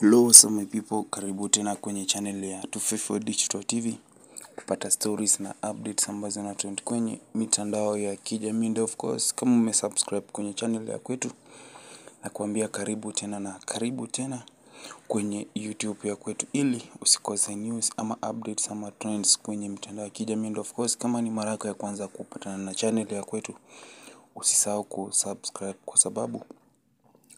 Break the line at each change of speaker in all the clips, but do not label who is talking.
Hello some my people, karibu tena kwenye channel ya 254 Digital TV kupata stories na updates ambazo na trend kwenye mitandao ya kijamii. And of course, kama umesubscribe kwenye channel ya kwetu, na kuambia karibu tena kwenye YouTube ya kwetu, ili usikose news ama updates ama trends kwenye mitandao ya kijamii. And of course, kama ni mara yako ya kwanza kupatana na channel ya kwetu, usisahau kusubscribe kwa sababu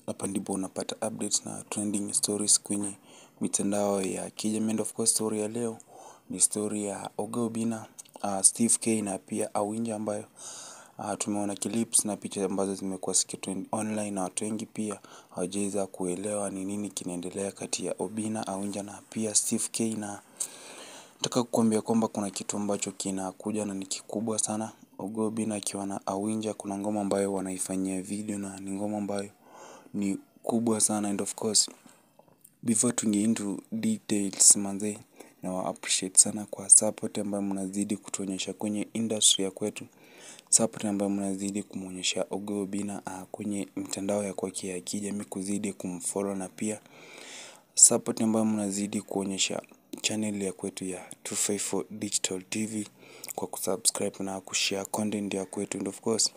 hapa ndipo unapata updates na trending stories kwenye mitandao ya kijamii. And of course, story ya leo ni story ya Oga Obinna, Steve K na pia Awinja, ambayo tumeona clips na picha ambazo zimekuwa zikitrend online, na watu wengi pia hawajaweza kuelewa ni nini kinaendelea kati ya Obinna, Awinja na pia Steve K. Na nataka kukuambia kwamba kuna kitu ambacho kinakuja na ni kikubwa sana. Oga Obinna akiwa na Awinja, kuna ngoma ambayo wanaifanyia video na ni ngoma ambayo ni kubwa sana. And of course, before tuingie into details manze, na wa appreciate sana kwa support ambayo mnazidi kutuonyesha kwenye industry ya kwetu, support ambayo mnazidi kumuonyesha Oga Obinna kwenye mitandao ya kwake ya kijamii, kuzidi kumfollow, na pia support ambayo mnazidi kuonyesha channel ya kwetu ya 254 Digital TV kwa kusubscribe na kushare content ya kwetu. And of course,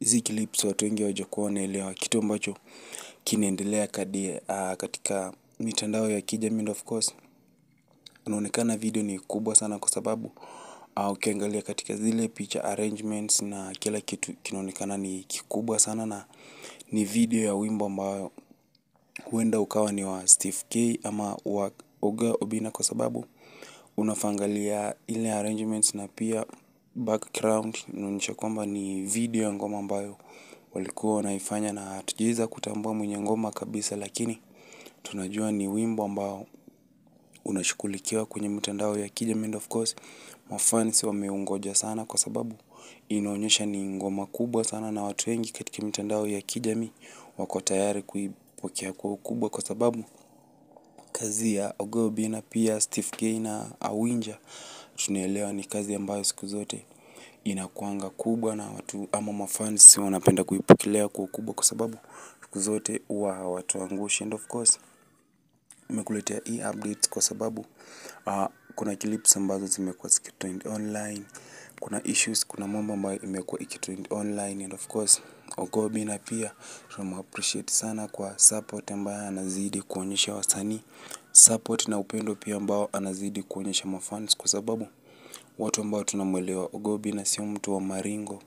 hizi clips watu wengi hawajakuwa wanaelewa kitu ambacho kinaendelea katika mitandao ya kijamii. And of course, unaonekana video ni kubwa sana kwa sababu ukiangalia katika zile picha arrangements na kila kitu kinaonekana ni kikubwa sana, na ni video ya wimbo ambao huenda ukawa ni wa Steve K ama wa Oga Obinna, kwa sababu unafangalia ile arrangements na pia background inaonyesha kwamba ni video ya ngoma ambayo walikuwa wanaifanya, na hatujaweza kutambua mwenye ngoma kabisa, lakini tunajua ni wimbo ambao unashughulikiwa kwenye mitandao ya kijamii. And of course, mafans wameungoja sana kwa sababu inaonyesha ni ngoma kubwa sana, na watu wengi katika mitandao ya kijamii wako tayari kuipokea kwa ukubwa, kwa sababu kazi ya Oga Obinna pia Steve K na Awinja tunaelewa ni kazi ambayo siku zote inakuanga kubwa, na watu ama mafans wanapenda kuipokelea kwa ukubwa, kwa sababu siku zote huwa hawatuangushi. And of course, nimekuletea hii updates kwa sababu kuna clips ambazo zimekuwa zikitrend online, kuna issues, kuna mambo ambayo imekuwa ikitrend online. And of course, Oga Obinna pia tunamappreciate sana kwa support ambayo anazidi kuonyesha wasanii, support na upendo pia ambao anazidi kuonyesha mafans, kwa sababu watu ambao tunamuelewa Oga Obinna sio mtu wa maringo,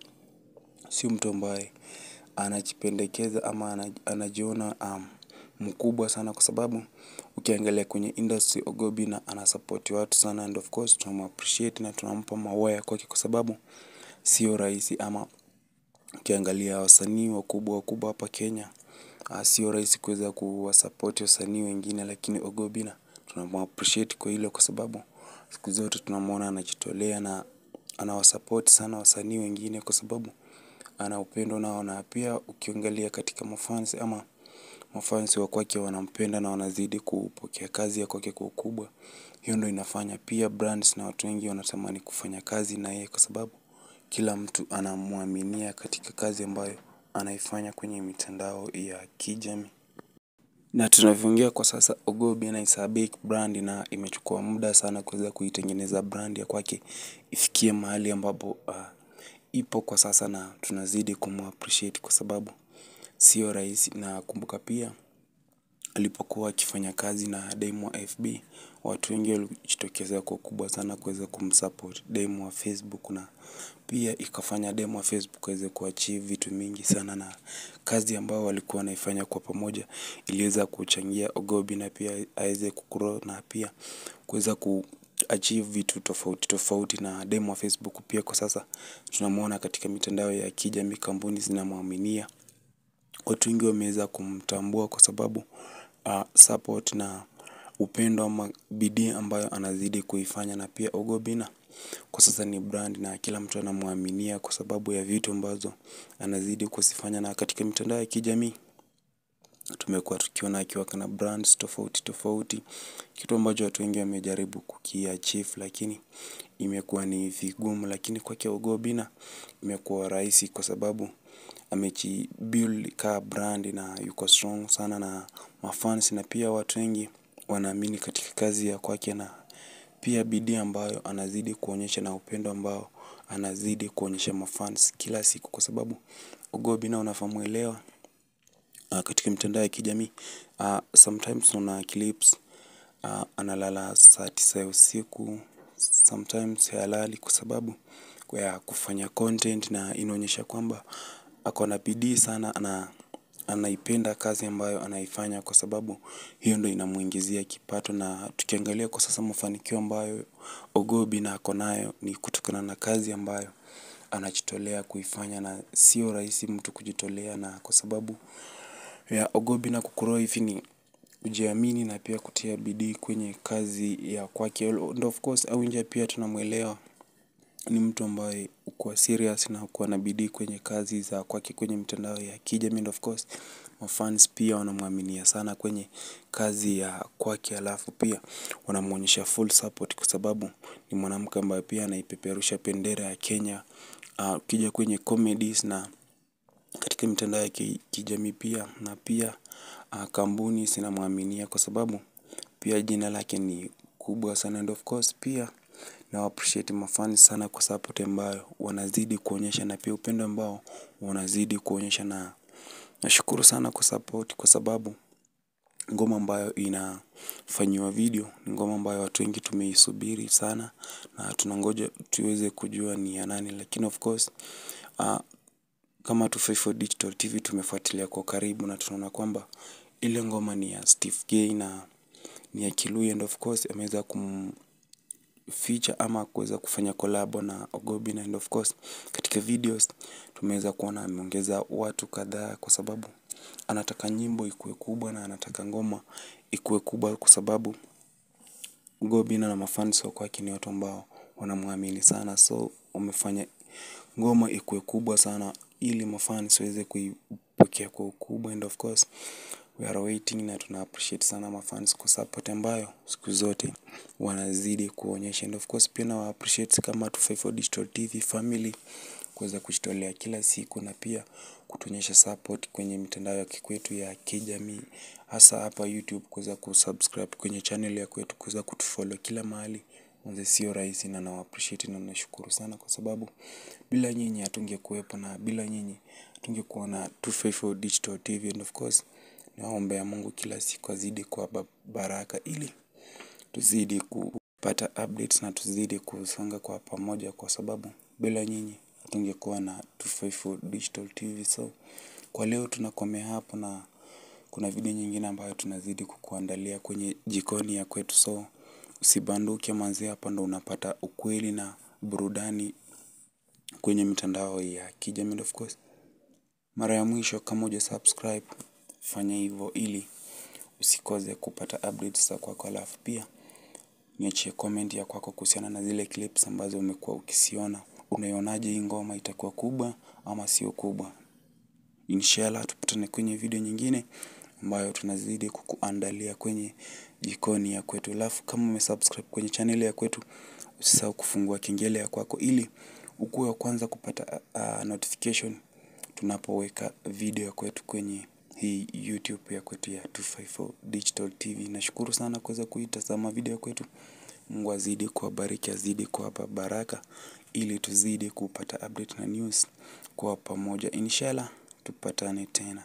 sio mtu ambaye anajipendekeza ama anajiona mkubwa sana, kwa sababu ukiangalia kwenye industry Oga Obinna anasupport watu sana. And of course, tunamappreciate na tunampa maua ya kwake, kwa sababu sio rahisi. Ama ukiangalia wasanii wakubwa hapa Kenya, sio rahisi kuweza kuwasupport wasanii wengine, lakini Oga Obinna tunamappreciate kwa hilo, kwa sababu siku zote tunamuona anajitolea na anawasupport sana wasanii wengine, kwa sababu ana upendo nao. Na pia ukiangalia katika mafans wa kwake wanampenda na wanazidi kupokea kazi ya kwake kwa ukubwa. Hiyo ndio inafanya pia brands na watu wengi wanatamani kufanya kazi na yeye, kwa sababu kila mtu anamuaminia katika kazi ambayo anaifanya kwenye mitandao ya kijamii. Na tunavyoongea kwa sasa, Oga Obinna is a big brand, na imechukua muda sana kuweza kuitengeneza brand ya kwake ifikie mahali ambapo ipo kwa sasa, na tunazidi kumappreciate kwa sababu sio rahisi. Na kumbuka pia alipokuwa akifanya kazi na demu wa FB, watu wengi walijitokeza kwa kubwa sana kuweza kumsupport demu wa Facebook, na pia ikafanya demu wa Facebook aweze kuachieve vitu mingi sana, na kazi ambao walikuwa wanaifanya kwa pamoja iliweza kuchangia Oga Obinna pia aweze kugrow, na pia kuweza kuachieve vitu tofauti na demu wa Facebook. Pia kwa sasa tunamuona katika mitandao ya kijamii, kampuni zinamuaminia, watu wengi wameweza kumtambua kwa sababu support na upendo ama bidii ambayo anazidi kuifanya. Na pia Oga Obinna kwa sasa ni brand, na kila mtu anamuaminia kwa sababu ya vitu ambazo anazidi kuzifanya. Na katika mitandao ya kijamii tumekuwa tukiona akiwa na brands tofauti, kitu ambacho watu wengi wamejaribu kukiachieve, lakini imekuwa ni vigumu. Lakini kwake Oga Obinna imekuwa rahisi, kwa sababu amejibuild ka brand na yuko strong sana na mafans, na pia watu wengi wanaamini katika kazi ya kwake na pia bidii ambayo anazidi kuonyesha na upendo ambao anazidi kuonyesha mafans kila siku, kwa sababu Ogobi na unafaa muelewa katika mitandao ya kijamii sometimes unaona clips analala saa 9 ya usiku, sometimes halali kwa sababu ya kufanya content, na inaonyesha kwamba ako na bidii sana na anaipenda kazi ambayo anaifanya, kwa sababu hiyo ndo inamuingizia kipato. Na tukiangalia kwa sasa mafanikio ambayo Ogobi na ako nayo ni kutokana na kazi ambayo anajitolea kuifanya, na sio rahisi mtu kujitolea, na kwa sababu ya Ogobi na kugrow hivi ni kujiamini na pia kutia bidii kwenye kazi ya kwake. And of course au nje pia tunamuelewa ni mtu ambaye hukuwa serious na hukuwa na bidii kwenye kazi za kwake kwenye mitandao ya kijamii. And of course mafans pia wanamuaminia sana kwenye kazi ya kwake, alafu pia wanamuonyesha full support kwa sababu ni mwanamke ambaye pia anaipeperusha bendera ya Kenya. Ukija kwenye comedies na katika mitandao ya kijamii pia, na pia kampuni zinamuaminia kwa sababu pia jina lake ni kubwa sana. And of course pia na appreciate mafans sana kwa support ambayo wanazidi kuonyesha, na pia upendo ambao wanazidi kuonyesha, na nashukuru sana kwa support, kwa sababu ngoma ambayo inafanyiwa video ni ngoma ambayo watu wengi tumeisubiri sana na tunangoja tuweze kujua ni ya nani. Lakini of course kama 254 Digital TV tumefuatilia kwa karibu na tunaona kwamba ile ngoma ni ya Steve Gay na ni ya Kiluya. And of course ameweza kumfeature ama kuweza kufanya collab na Ogobi, na and of course katika videos tumeweza kuona ameongeza watu kadhaa, kwa sababu anataka nyimbo ikuwe kubwa na anataka ngoma ikuwe kubwa, kwa sababu Ogobi na mafans wa kwake ni watu ambao wanamuamini sana, so wamefanya ngoma ikuwe kubwa sana ili mafans waweze kuipokea kwa ukubwa. And of course we are waiting na tuna appreciate sana mafans kwa support ambayo siku zote wanazidi kuonyesha. And of course pia na appreciate kama 254 Digital TV family kuweza kujitolea kila siku, na pia kutuonyesha support kwenye mitandao ya kikwetu ya kijamii, hasa hapa YouTube, kuweza kusubscribe kwenye channel ya kwetu, kuweza kutufollow kila mahali. Mwanzo sio rahisi, na na appreciate na nashukuru sana, kwa sababu bila nyinyi hatungekuwepo, na bila nyinyi hatungekuwa na 254 Digital TV. And of course naombea Mungu kila siku azidi kuwapa baraka, ili tuzidi kupata updates na tuzidi kusonga kwa pamoja, kwa sababu bila nyinyi hatungekuwa na 254 Digital TV. So kwa leo tunakomea hapo, na kuna video nyingine ambayo tunazidi kukuandalia kwenye jikoni ya kwetu, so usibanduke manze, hapa ndo unapata ukweli na burudani kwenye mitandao ya kijamii. Of course mara ya mwisho, kama hujasubscribe fanya hivyo ili usikose kupata updates za kwako, alafu pia niachie comment ya kwako kuhusiana na zile clips ambazo umekuwa ukisiona. Unaionaje hii ngoma, itakuwa kubwa ama sio kubwa? Inshallah tupatane kwenye video nyingine ambayo tunazidi kukuandalia kwenye jikoni ya kwetu. Alafu kama umesubscribe kwenye channel ya kwetu, usisahau kufungua kengele ya kwako ili ukuwe wa kwanza kupata notification tunapoweka video ya kwetu kwenye hii YouTube ya kwetu ya 254 Digital TV. Nashukuru sana kuweza kuitazama video ya kwetu. Mungu azidi kuwabariki, azidi kuwapa baraka, ili tuzidi kupata update na news kwa pamoja. Inshallah tupatane tena.